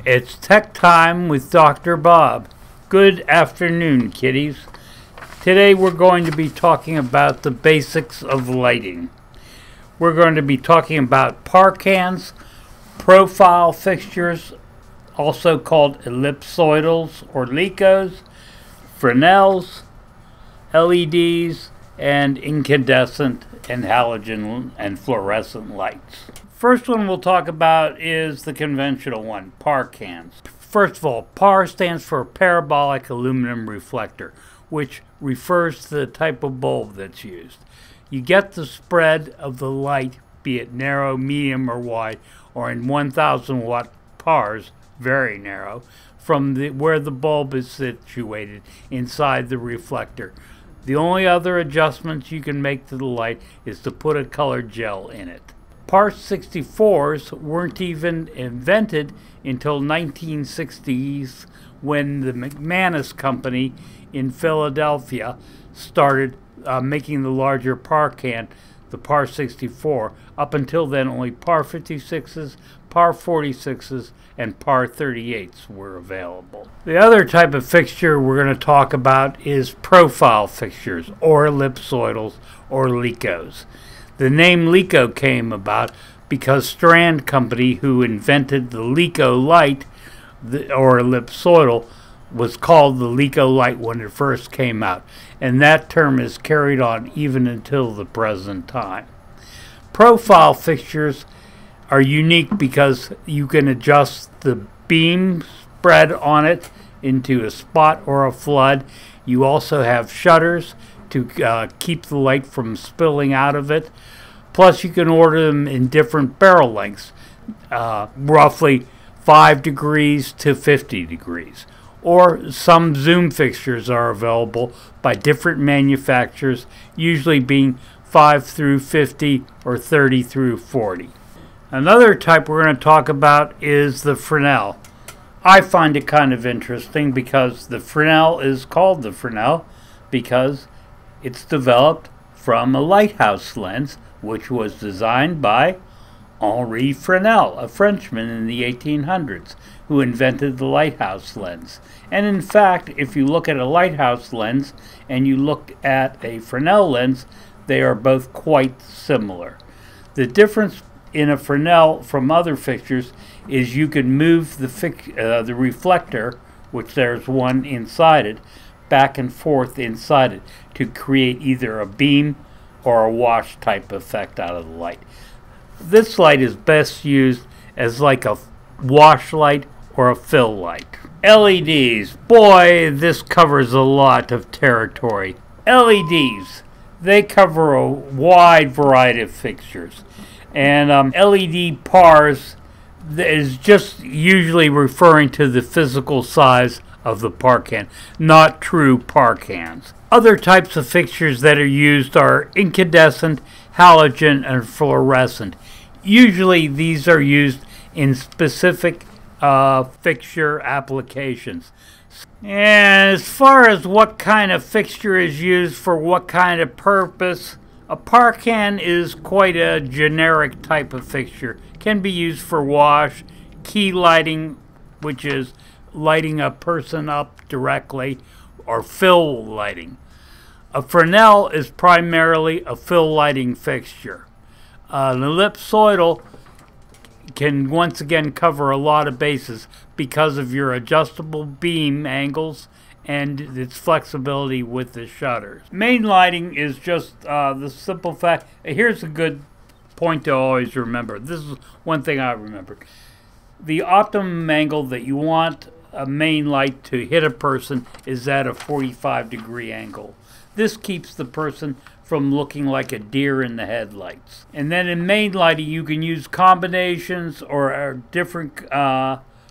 It's tech time with Dr. Bob. Good afternoon, kiddies. Today we're going to be talking about the basics of lighting. We're going to be talking about parkans, profile fixtures, also called ellipsoidals or licos, Fresnels, LEDs, and incandescent and halogen and fluorescent lights. First one we'll talk about is the conventional one, parkans. First of all, PAR stands for parabolic aluminum reflector, which refers to the type of bulb that's used. You get the spread of the light, be it narrow, medium, or wide, or in 1000 watt PARs, very narrow, from where the bulb is situated inside the reflector. The only other adjustments you can make to the light is to put a colored gel in it. PAR 64s weren't even invented until 1960s when the McManus company in Philadelphia started making the larger parkan, the PAR 64. Up until then, only PAR 56s, PAR 46s, and PAR 38s were available. The other type of fixture we're going to talk about is profile fixtures, or ellipsoidals, or licos. The name Lico came about because Strand Company, who invented the Lico light, or ellipsoidal, was called the Lico light when it first came out, and that term is carried on even until the present time. Profile fixtures are unique because you can adjust the beam spread on it into a spot or a flood. You also have shutters to keep the light from spilling out of it. Plus, you can order them in different barrel lengths, roughly 5 degrees to 50 degrees. Or some zoom fixtures are available by different manufacturers, usually being 5 through 50 or 30 through 40. Another type we're going to talk about is the Fresnel. I find it kind of interesting because the Fresnel is called the Fresnel because it's developed from a lighthouse lens, which was designed by Henri Fresnel, a Frenchman in the 1800s, who invented the lighthouse lens. And in fact, if you look at a lighthouse lens and you look at a Fresnel lens, they are both quite similar. The difference in a Fresnel from other fixtures is you can move the reflector, which there's one inside it, back and forth inside it to create either a beam or a wash type effect out of the light. This light is best used as like a wash light or a fill light. LEDs, boy, this covers a lot of territory. LEDs, they cover a wide variety of fixtures. And LED PARs is just usually referring to the physical size of the parkan, not true parkans. Other types of fixtures that are used are incandescent, halogen, and fluorescent. Usually these are used in specific fixture applications. And as far as what kind of fixture is used for what kind of purpose, a parkan is quite a generic type of fixture. Can be used for wash, key lighting, which is lighting a person up directly, or fill lighting. A Fresnel is primarily a fill lighting fixture. An ellipsoidal can once again cover a lot of bases because of your adjustable beam angles and its flexibility with the shutters. Main lighting is just the simple fact. Here's a good point to always remember. This is one thing I remembered. The optimum angle that you want a main light to hit a person is at a 45-degree angle. This keeps the person from looking like a deer in the headlights. And then in main lighting, you can use combinations or different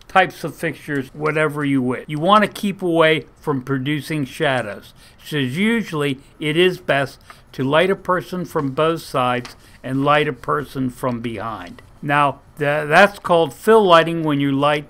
types of fixtures, whatever you wish. You want to keep away from producing shadows. So usually it is best to light a person from both sides and light a person from behind. Now, that's called fill lighting when you light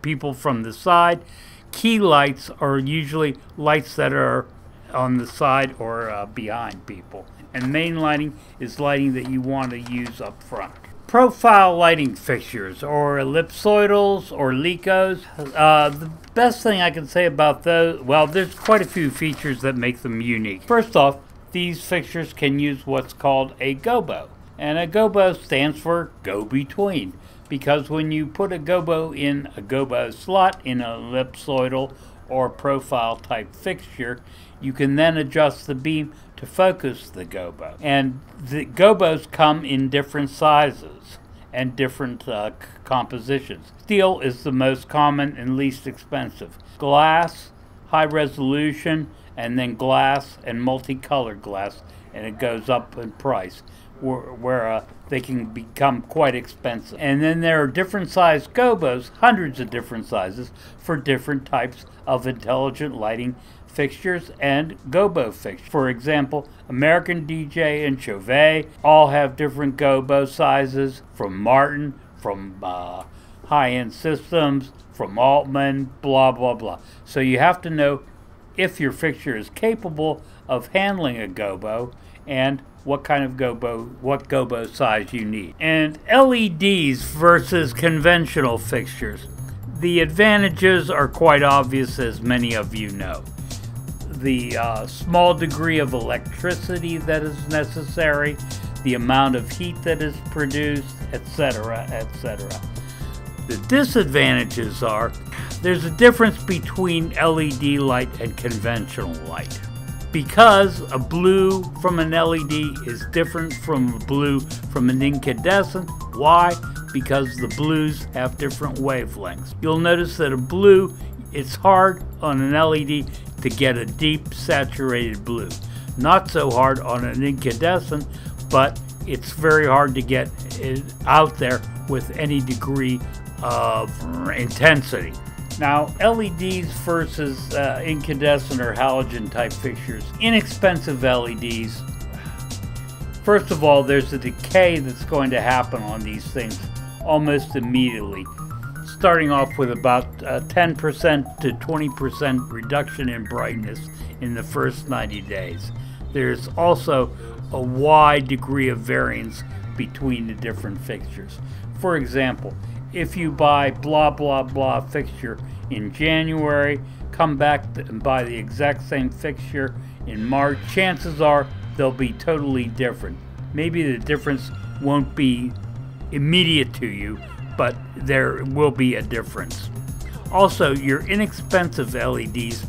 people from the side. Key lights are usually lights that are on the side or behind people. And main lighting is lighting that you want to use up front. Profile lighting fixtures, or ellipsoidals, or licos. The best thing I can say about those, well, there's quite a few features that make them unique. First off, these fixtures can use what's called a gobo. And a gobo stands for go-between, because when you put a gobo in a gobo slot in an ellipsoidal or profile type fixture, you can then adjust the beam to focus the gobo. And the gobos come in different sizes and different compositions. Steel is the most common and least expensive. Glass, high resolution, and then glass and multicolored glass, and it goes up in price, where they can become quite expensive. And then there are different size gobos, hundreds of different sizes, for different types of intelligent lighting fixtures and gobo fixtures. For example, American DJ and Chauvet all have different gobo sizes, from Martin, from high-end systems, from Altman, blah blah blah. So you have to know if your fixture is capable of handling a gobo and what kind of what gobo size you need. And LEDs versus conventional fixtures. The advantages are quite obvious, as many of you know. The small degree of electricity that is necessary, the amount of heat that is produced, etc., etc. The disadvantages are there's a difference between LED light and conventional light. Because a blue from an LED is different from a blue from an incandescent. Why? Because the blues have different wavelengths. You'll notice that a blue, it's hard on an LED to get a deep saturated blue. Not so hard on an incandescent, but it's very hard to get it out there with any degree of intensity. Now, LEDs versus incandescent or halogen type fixtures. Inexpensive LEDs. First of all, there's a decay that's going to happen on these things almost immediately, starting off with about 10% to 20% reduction in brightness in the first 90 days. There's also a wide degree of variance between the different fixtures. For example, if you buy blah blah blah fixture in January, come back and buy the exact same fixture in March, chances are they'll be totally different. Maybe the difference won't be immediate to you, but there will be a difference. Also, your inexpensive LEDs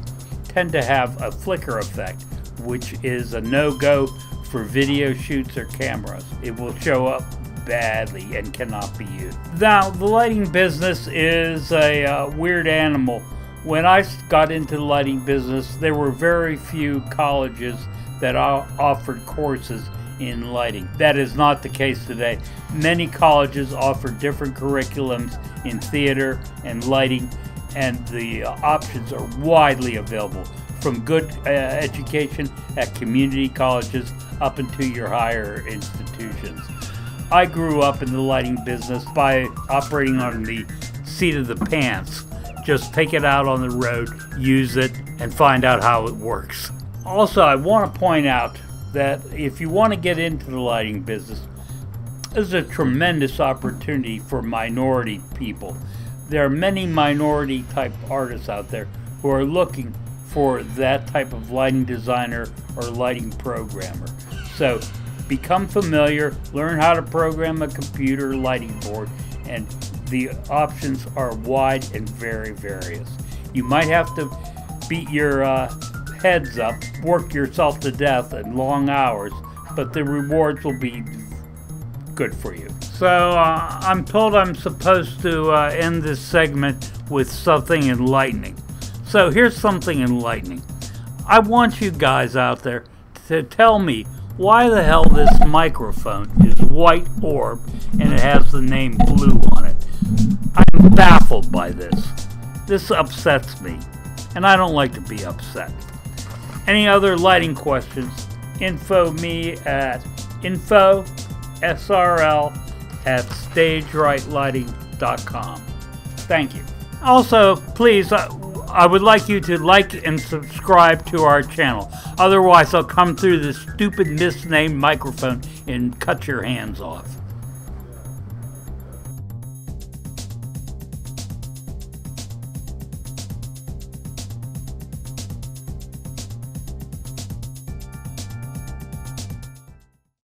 tend to have a flicker effect, which is a no-go for video shoots or cameras. It will show up badly and cannot be used. Now, the lighting business is a weird animal. When I got into the lighting business, there were very few colleges that offered courses in lighting. That is not the case today. Many colleges offer different curriculums in theater and lighting, and the options are widely available, from good education at community colleges up into your higher institutions. I grew up in the lighting business by operating on the seat of the pants. Just take it out on the road, use it, and find out how it works. Also, I want to point out that if you want to get into the lighting business, this is a tremendous opportunity for minority people. There are many minority type artists out there who are looking for that type of lighting designer or lighting programmer. So become familiar, learn how to program a computer lighting board, and the options are wide and very various. You might have to beat your heads up, work yourself to death in long hours, but the rewards will be good for you. So I'm told I'm supposed to end this segment with something enlightening. So here's something enlightening. I want you guys out there to tell me why the hell this microphone is white orb and it has the name blue on it. I'm baffled by this. This upsets me, and I don't like to be upset. Any other lighting questions? Info me at info.srl@stagerightlighting.com. Thank you. Also, please, I would like you to like and subscribe to our channel. Otherwise, I'll come through this stupid misnamed microphone and cut your hands off.